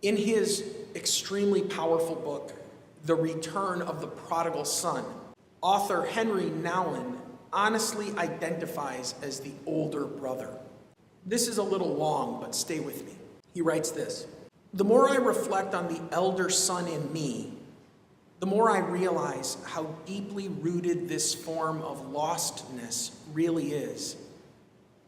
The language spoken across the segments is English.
In his extremely powerful book, The Return of the Prodigal Son, author Henri Nouwen honestly identifies as the older brother. This is a little long, but stay with me. He writes this: "The more I reflect on the elder son in me, the more I realize how deeply rooted this form of lostness really is,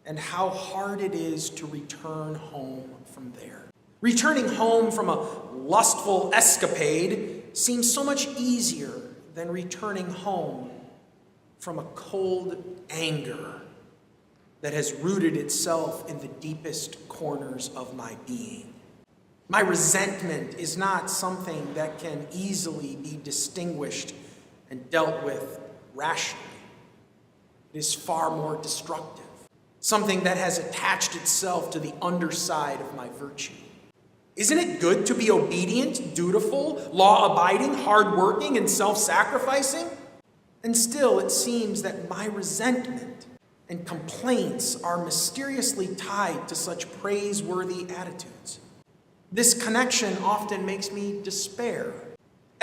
and how hard it is to return home from there. Returning home from a lustful escapade seems so much easier than returning home from a cold anger that has rooted itself in the deepest corners of my being. My resentment is not something that can easily be distinguished and dealt with rationally. It is far more destructive, something that has attached itself to the underside of my virtue. Isn't it good to be obedient, dutiful, law-abiding, hard-working, and self-sacrificing? And still, it seems that my resentment and complaints are mysteriously tied to such praiseworthy attitudes. This connection often makes me despair.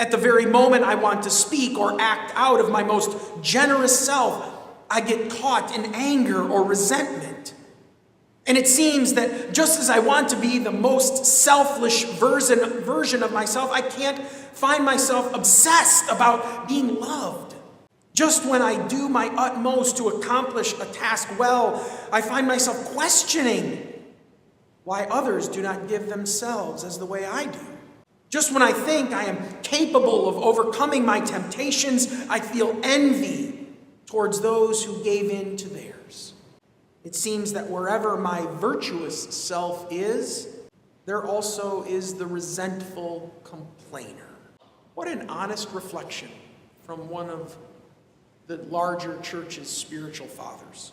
At the very moment I want to speak or act out of my most generous self, I get caught in anger or resentment. And it seems that just as I want to be the most selfish version of myself, I can't find myself obsessed about being loved. Just when I do my utmost to accomplish a task well, I find myself questioning why others do not give themselves as the way I do. Just when I think I am capable of overcoming my temptations, I feel envy towards those who gave in to theirs. It seems that wherever my virtuous self is, there also is the resentful complainer." What an honest reflection from one of the larger church's spiritual fathers.